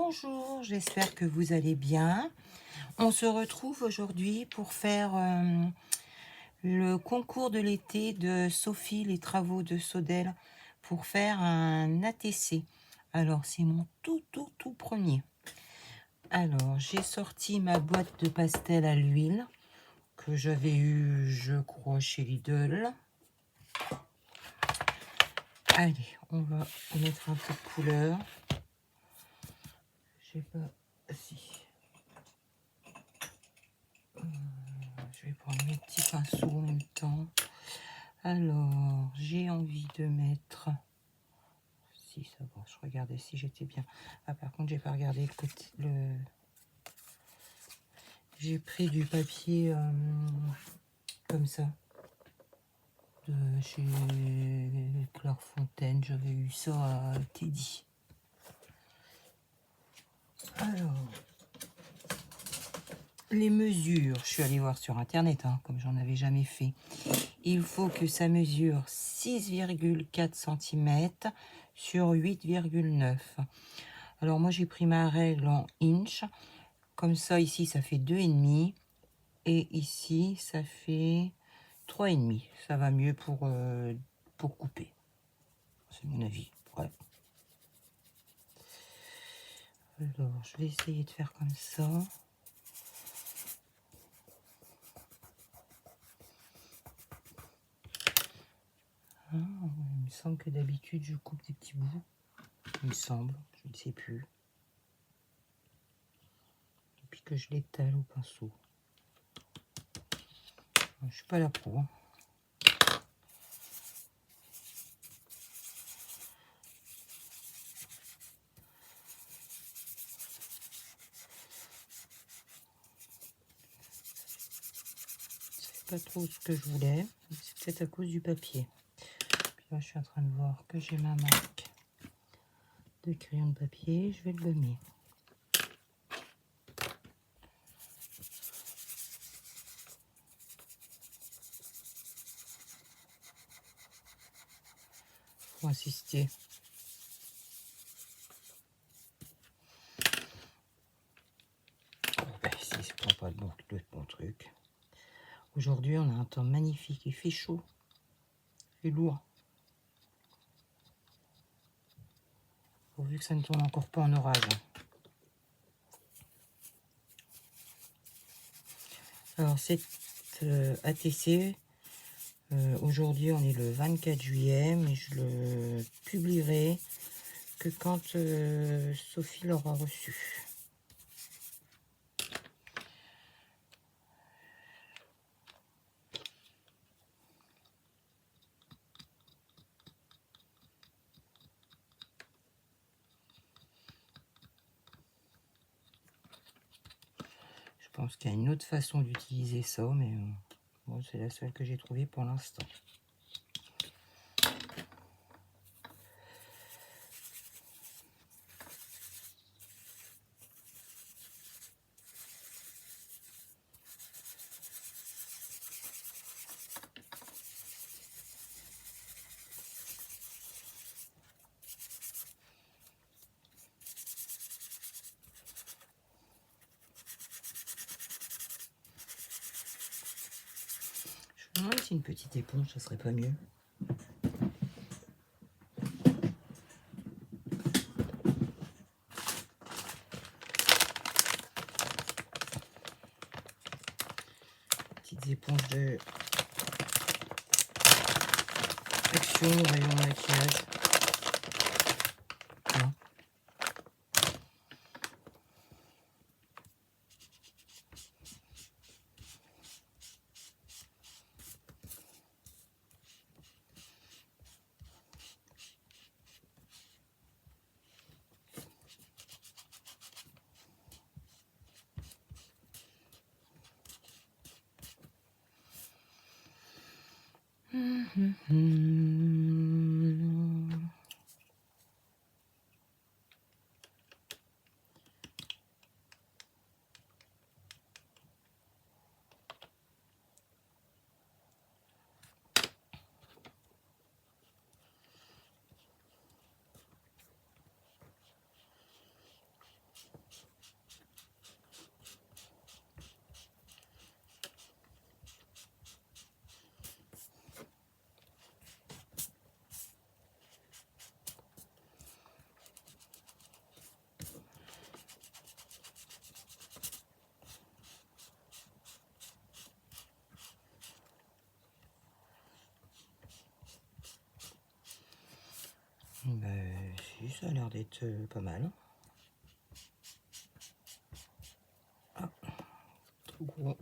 Bonjour, j'espère que vous allez bien. On se retrouve aujourd'hui pour faire le concours de l'été de Sophie, les travaux de Sodèle, pour faire un ATC. Alors, c'est mon tout premier. Alors, j'ai sorti ma boîte de pastel à l'huile que j'avais eu, je crois, chez Lidl. Allez, on va mettre un peu de couleur. Je sais pas si... Je vais prendre mes petits pinceaux en même temps. Alors, j'ai envie de mettre... Si, ça va, je regardais si j'étais bien. Ah, par contre, j'ai pas regardé le côté... J'ai pris du papier comme ça. De chez Clairefontaine. J'avais eu ça à Teddy. Alors... Les mesures, je suis allée voir sur internet, hein, comme j'en avais jamais fait. Il faut que ça mesure 6,4 cm sur 8,9. Alors moi j'ai pris ma règle en inch. Comme ça ici ça fait 2,5 et ici ça fait 3,5. Ça va mieux pour couper. C'est mon avis. Ouais. Alors je vais essayer de faire comme ça. Ah, il me semble que d'habitude je coupe des petits bouts. Il me semble, je ne sais plus. Et puis que je l'étale au pinceau. Je suis pas là pour. Hein. C'est pas trop ce que je voulais. C'est peut-être à cause du papier. Puis là, je suis en train de voir que j'ai ma marque de crayon de papier. Je vais le gommer. Faut insister. Si je prends pas le bon truc. Aujourd'hui, on a un temps magnifique. Il fait chaud. Il fait lourd. Pourvu que ça ne tourne encore pas en orage. Alors, cette ATC, aujourd'hui, on est le 24 juillet, mais je le publierai que quand Sophie l'aura reçu. Je pense qu'il y a une autre façon d'utiliser ça, mais bon, c'est la seule que j'ai trouvée pour l'instant. Je me demande si une petite éponge, ça serait pas mieux. Petites éponges de action, rayon maquillage. Non. Si, ça a l'air d'être pas mal. Ah, trop gros.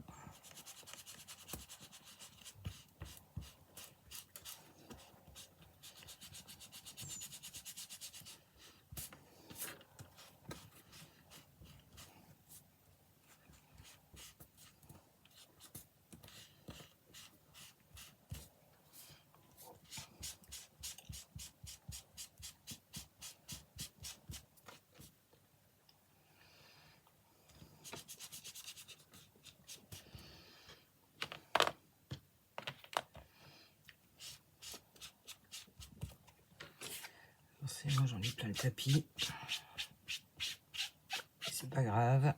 Forcément, j'en ai plein le tapis. C'est pas grave.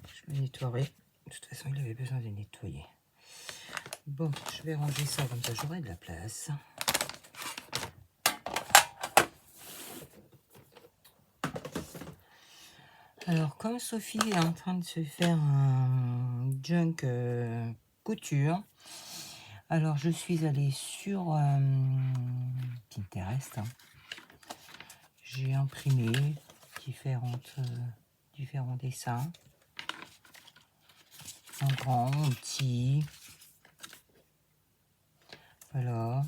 Je le nettoierai. De toute façon, il avait besoin de nettoyer. Bon, je vais ranger ça comme ça, j'aurai de la place. Alors, comme Sophie est en train de se faire un junk couture, alors je suis allée sur Pinterest. J'ai imprimé différents dessins, en grand, en petit. Voilà.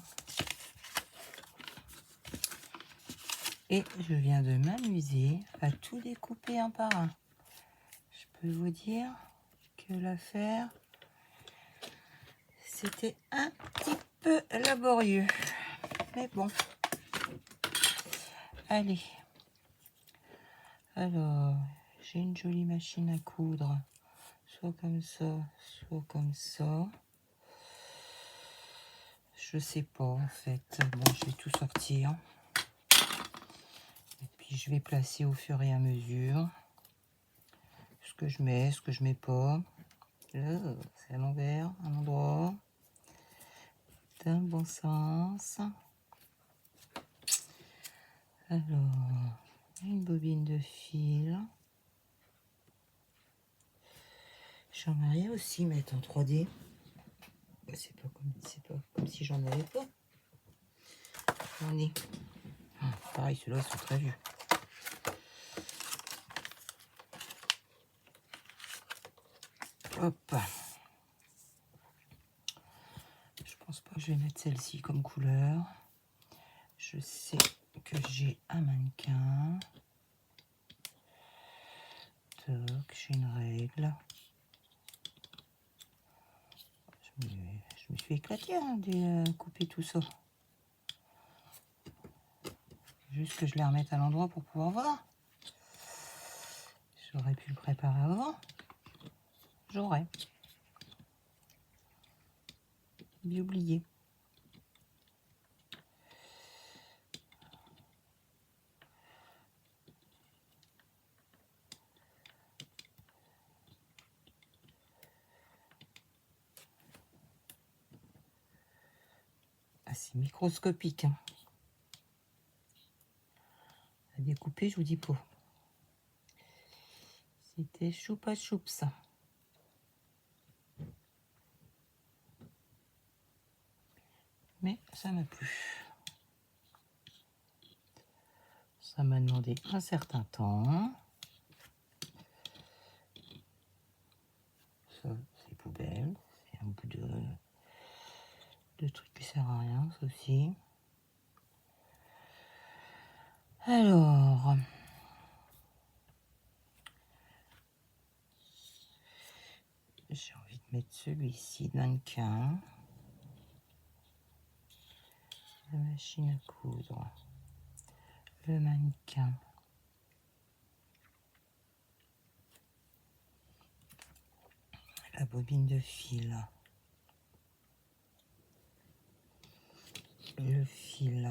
Et je viens de m'amuser à tout découper un par un. Je peux vous dire que l'affaire, c'était un petit peu laborieux. Mais bon. Allez. Alors, j'ai une jolie machine à coudre. Soit comme ça, soit comme ça. Je sais pas en fait. Bon, je vais tout sortir. Et puis je vais placer au fur et à mesure ce que je mets, ce que je mets pas. Là, c'est à l'envers, un endroit. Dans le bon sens. Alors, une bobine de fil. J'aimerais aussi mettre en 3D. C'est pas comme si j'en avais pas. J'en ai. Pareil, ceux-là, ils sont très vieux. Hop. Je pense pas que je vais mettre celle-ci comme couleur. Je sais que j'ai un mannequin. Toc, j'ai une règle. Je me suis éclatée de couper tout ça. Juste que je les remette à l'endroit pour pouvoir voir. J'aurais pu le préparer avant. J'aurais. J'ai oublié. Ah, c'est microscopique. Hein. À découper, je vous dis pas. C'était choupa choup ça. Mais ça m'a plu. Ça m'a demandé un certain temps. Ça, c'est poubelle. C'est un bout de truc qui sert à rien, ça aussi. Alors, j'ai envie de mettre celui-ci de mannequin. La machine à coudre. Le mannequin. La bobine de fil. Le fil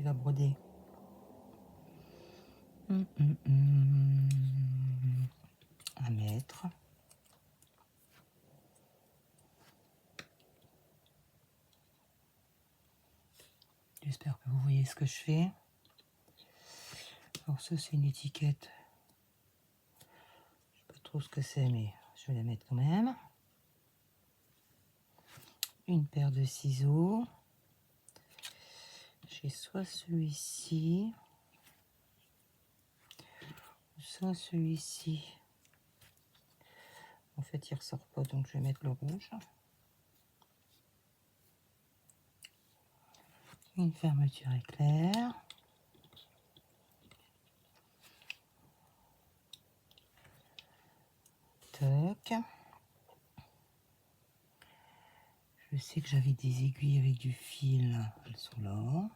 à broder. À mettre. J'espère que vous voyez ce que je fais. Alors ça c'est une étiquette. Je sais pas trop ce que c'est, mais je vais la mettre quand même. Une paire de ciseaux. j'ai soit celui-ci, soit celui-ci. En fait, il ressort pas, donc je vais mettre le rouge. Une fermeture éclair. Toc. Je sais que j'avais des aiguilles avec du fil, elles sont là.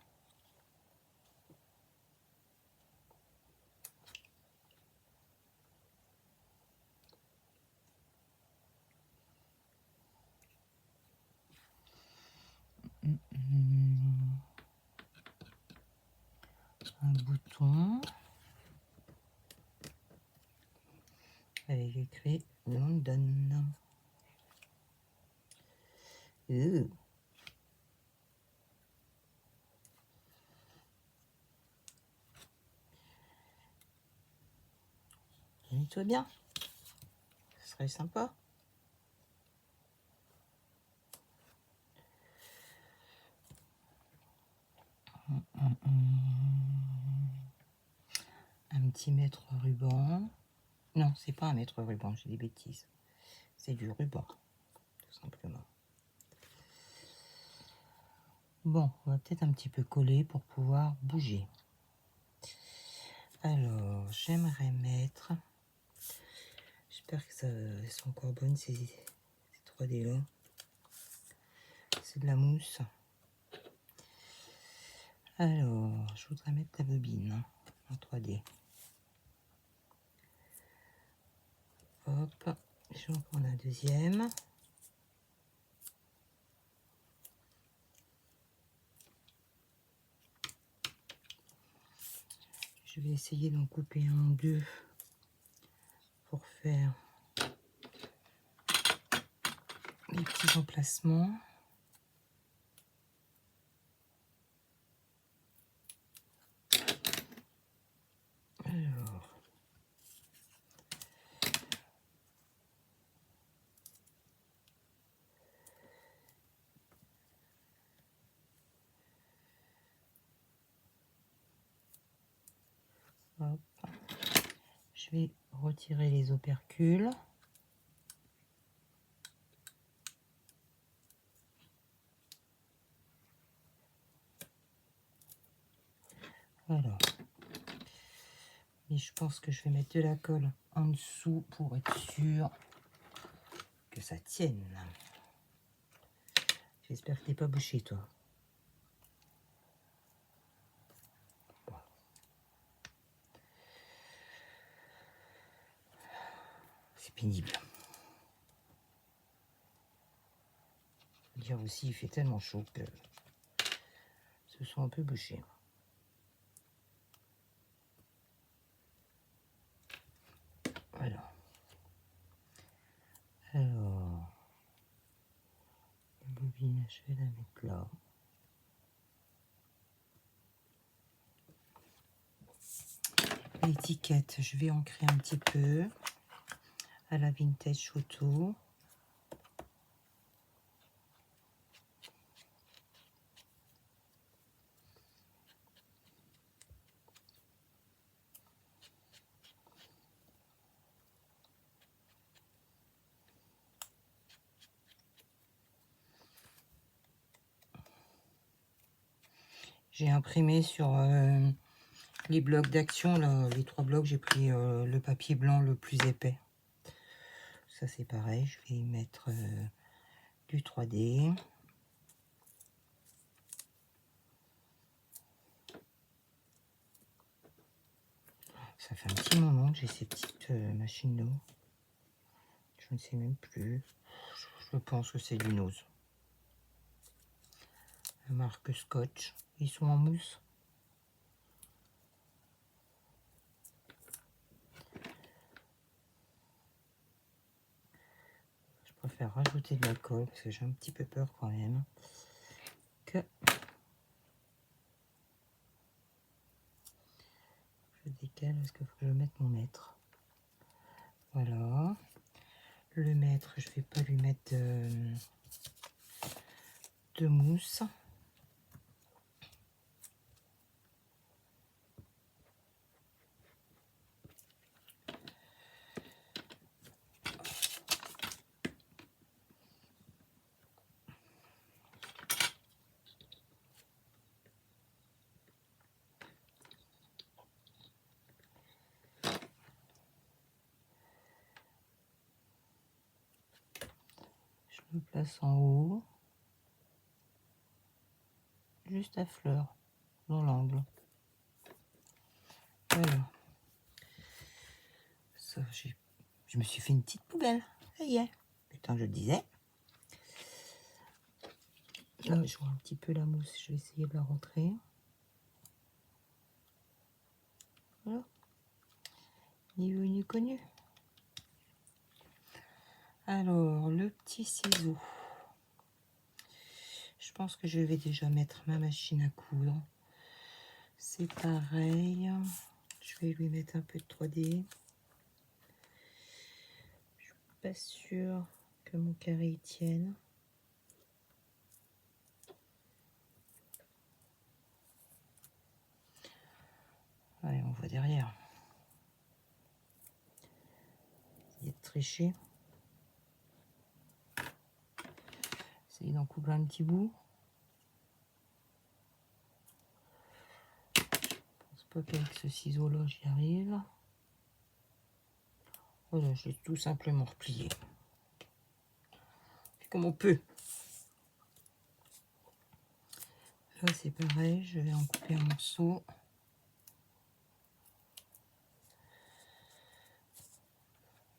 Un bouton avec écrit London. Toi bien, ce serait sympa. Un petit mètre ruban. Non, c'est pas un mètre ruban, j'ai des bêtises. C'est du ruban, tout simplement. Bon, on va peut-être un petit peu coller pour pouvoir bouger. Alors, j'aimerais mettre... J'espère que ça sont encore bonnes ces 3D là. C'est de la mousse. Alors, je voudrais mettre la bobine en 3D. Hop, je vais en prendre un deuxième. Je vais essayer d'en couper en deux pour faire les petits emplacements. Alors, hop. Je vais retirer les opercules. Voilà. Et je pense que je vais mettre de la colle en dessous pour être sûr que ça tienne. J'espère que t'es pas bouché, toi. Bon. C'est pénible. Dire aussi, il fait tellement chaud que ce sont un peu bouchés. Voilà. Alors, la bobine, je vais la mettre là. L'étiquette, je vais ancrer un petit peu à la vintage photo. J'ai imprimé sur les blocs d'action, les 3 blocs, j'ai pris le papier blanc le plus épais. Ça c'est pareil, je vais y mettre du 3D. Ça fait un petit moment que j'ai ces petites machines d'eau. Je ne sais même plus. Je pense que c'est du Nose. La marque Scotch. Ils sont en mousse. Je préfère rajouter de la colle parce que j'ai un petit peu peur quand même que je décale parce qu'il faut que je mette mon mètre. Voilà. Le mètre, je vais pas lui mettre de mousse. le place en haut, juste à fleur, dans l'angle. Voilà. Ça, je me suis fait une petite poubelle. Ça y est. Putain, je le disais. Là, je vois un petit peu la mousse. Je vais essayer de la rentrer. Voilà. Ni vu ni connu. Alors, le petit ciseau. Je pense que je vais déjà mettre ma machine à coudre. C'est pareil. Je vais lui mettre un peu de 3D. Je suis pas sûre que mon carré y tienne. Allez, on voit derrière. Essayer de tricher. Essayer d'en couper un petit bout. Je pense pas qu'avec ce ciseau-là, j'y arrive. Voilà, je l'ai tout simplement replié. Comme on peut. Là, c'est pareil, je vais en couper un morceau.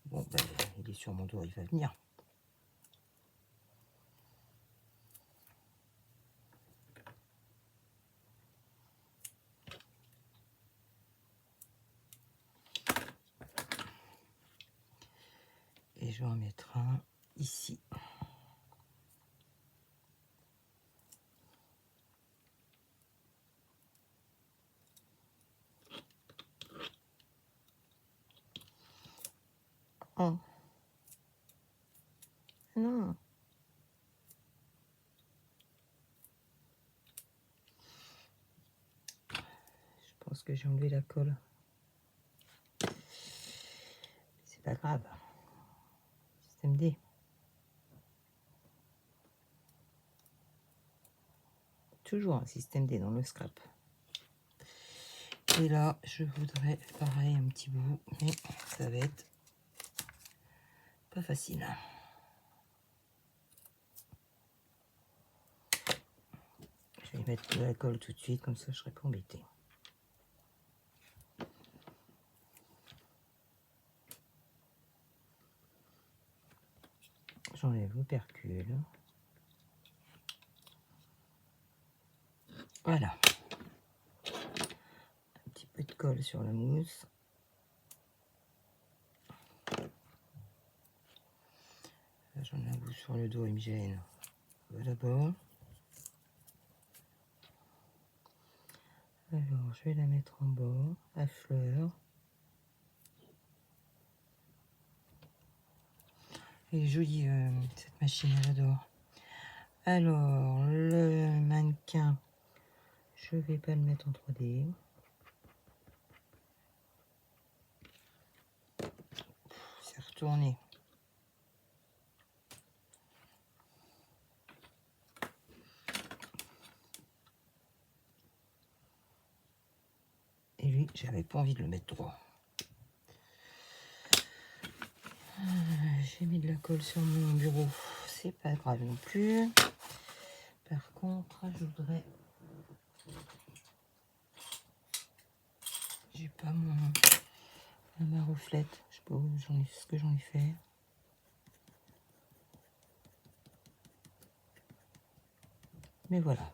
Bon, ben, il est sur mon doigt, il va venir. Et je vais en mettre un ici. Oh. Non. Je pense que j'ai enlevé la colle. C'est pas grave. Système D. Toujours un système D dans le scrap. Et là, je voudrais pareil un petit bout, mais ça va être pas facile. Je vais mettre de la colle tout de suite, comme ça je serai pas embêtée. J'enlève l'opercule. Voilà. Un petit peu de colle sur la mousse. J'en ai un bout sur le dos, il me gêne. D'abord. Alors, je vais la mettre en bas, à fleur. Elle est jolie, cette machine, j'adore. Alors, le mannequin, je vais pas le mettre en 3D. C'est retourné. Et lui, j'avais pas envie de le mettre droit. J'ai mis de la colle sur mon bureau, c'est pas grave non plus. Par contre, je voudrais... J'ai pas ma reflète, je sais pas ce que j'en ai fait. Mais voilà.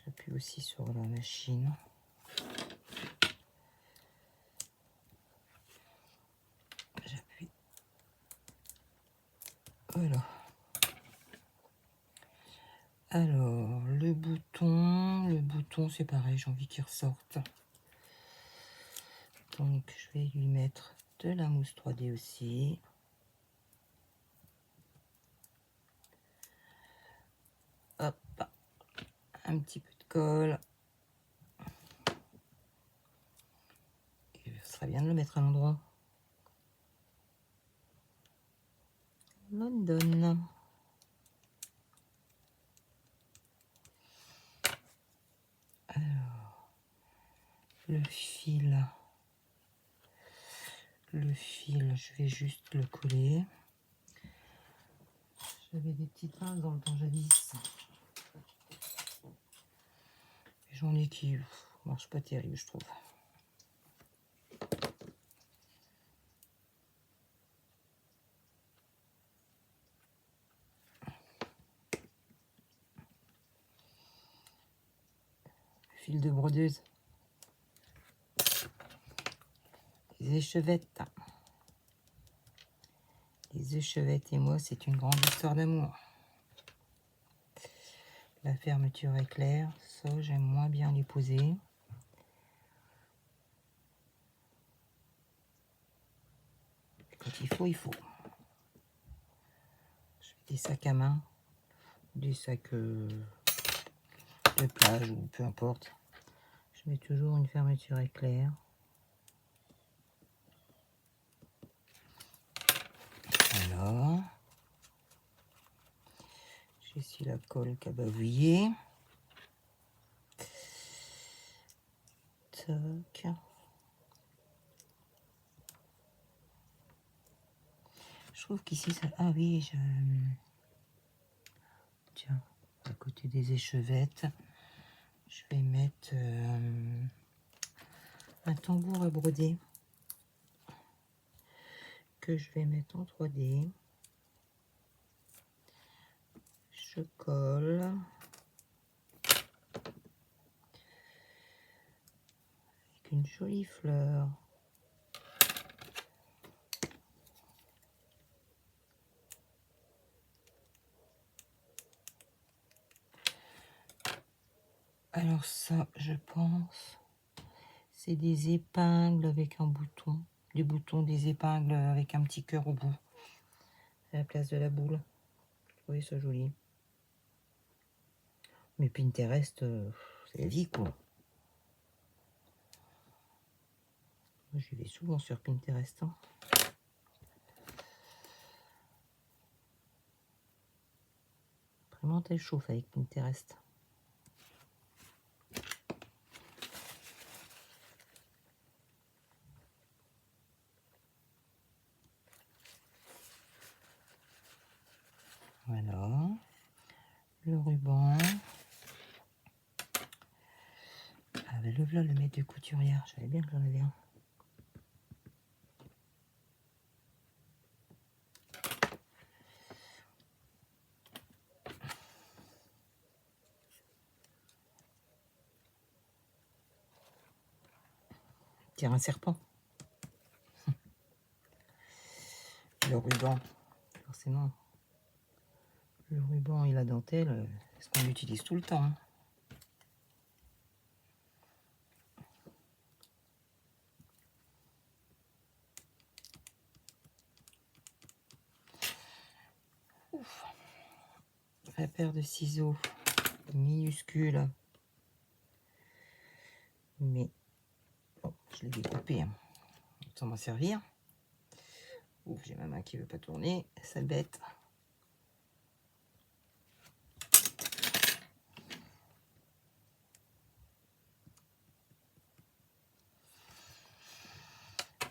J'appuie aussi sur la machine. J'appuie. Voilà. Alors, le bouton c'est pareil, j'ai envie qu'il ressorte. Donc, je vais lui mettre de la mousse 3D aussi. Hop, un petit peu de colle. Et ce serait bien de le mettre à l'endroit. London. Alors, le fil, je vais juste le coller. J'avais des petites pinces dans le Tanjavis. J'en ai qui marchent pas terrible, je trouve. Fil de brodeuse. Les échevettes. Les échevettes et moi, c'est une grande histoire d'amour. La fermeture est claire. Ça, j'aime moins bien les poser. Quand il faut, il faut. Je fais des sacs à main, des sacs de plage ou peu importe. Je mets toujours une fermeture éclair. Voilà. J'essuie la colle qui a bavouillé. Tac. Je trouve qu'ici, ça... Ah oui, tiens, à côté des échevettes, je vais mettre un tambour à broder que je vais mettre en 3D. Je colle. Avec une jolie fleur. Alors ça, je pense, c'est des épingles avec un bouton. Des boutons, des épingles avec un petit cœur au bout. À la place de la boule. Je trouvais ça joli. Mais Pinterest, c'est la vie, quoi. Moi, j'y vais souvent sur Pinterest. Hein. Vraiment, elle chauffe avec Pinterest. Voilà. Le ruban. Ah, ben le voilà, le maître de couturière. Je savais bien que j'en avais un. Tiens, un serpent. Le ruban, forcément. Le ruban et la dentelle, c'est ce qu'on utilise tout le temps. Hein. Ouf. La paire de ciseaux minuscule. Mais bon, je l'ai découpé. Hein. Ça m'en servir. Ouf, j'ai ma main qui veut pas tourner. Sale bête.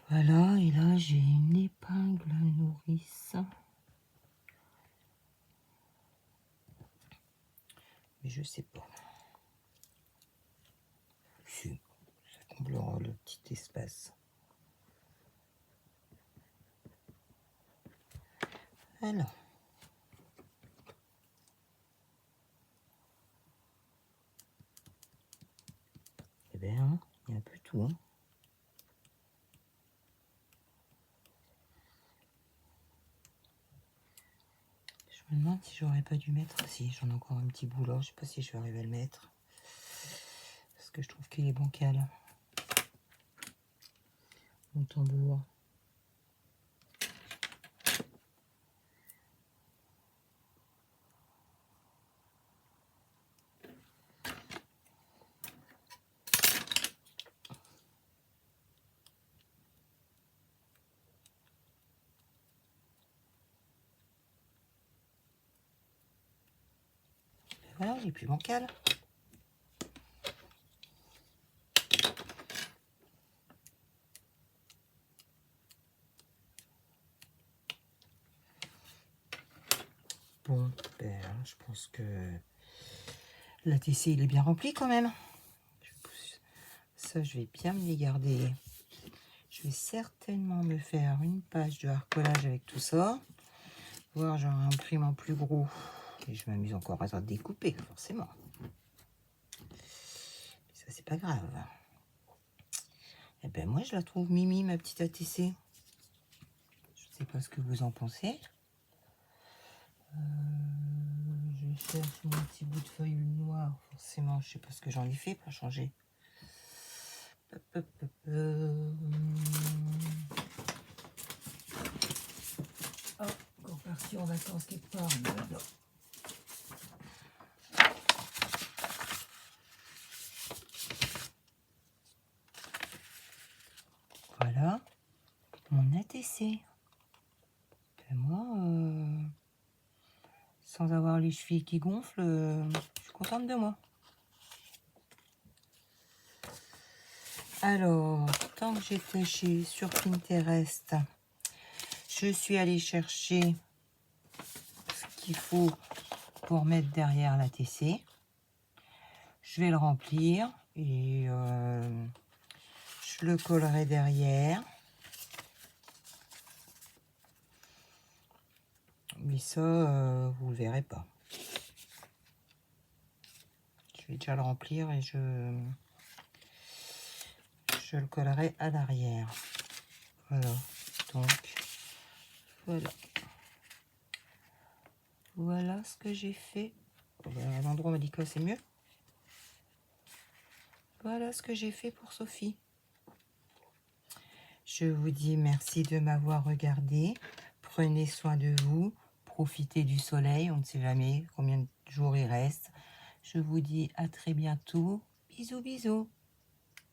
Voilà, et là j'ai une épingle nourrice. Mais je sais pas. Si, ça comblera le petit espace. Alors. Eh bien, il y a un peu tout. Hein. Je me demande si j'aurais pas dû mettre. Si, j'en ai encore un petit bout là. Je sais pas si je vais arriver à le mettre. Parce que je trouve qu'il est bancal. Mon tambour. Et voilà, il est plus bancal. Bon, je pense que la TC il est bien rempli quand même. Ça, je vais bien me les garder. Je vais certainement me faire une page de harcolage avec tout ça. Voir, j'en imprime en plus gros. Et je m'amuse encore à découper, forcément. Mais ça, c'est pas grave. Eh ben moi, je la trouve mimi, ma petite ATC. Je sais pas ce que vous en pensez. Je cherche mon petit bout de feuille noire. Forcément, je sais pas ce que j'en ai fait pour changer. Oh, encore parti en vacances quelque part. Voilà mon ATC. Et moi, sans avoir les chevilles qui gonflent, je suis contente de moi. Alors, tant que j'étais sur Pinterest, je suis allée chercher ce qu'il faut pour mettre derrière la TC. Je vais le remplir et je le collerai derrière. Mais ça, vous ne le verrez pas. Je vais déjà le remplir et je le collerai à l'arrière. Voilà. Donc, voilà. Voilà ce que j'ai fait. À l'endroit où on m'a dit que c'est mieux. Voilà ce que j'ai fait pour Sophie. Je vous dis merci de m'avoir regardé. Prenez soin de vous. Profitez du soleil. On ne sait jamais combien de jours il reste. Je vous dis à très bientôt. Bisous, bisous.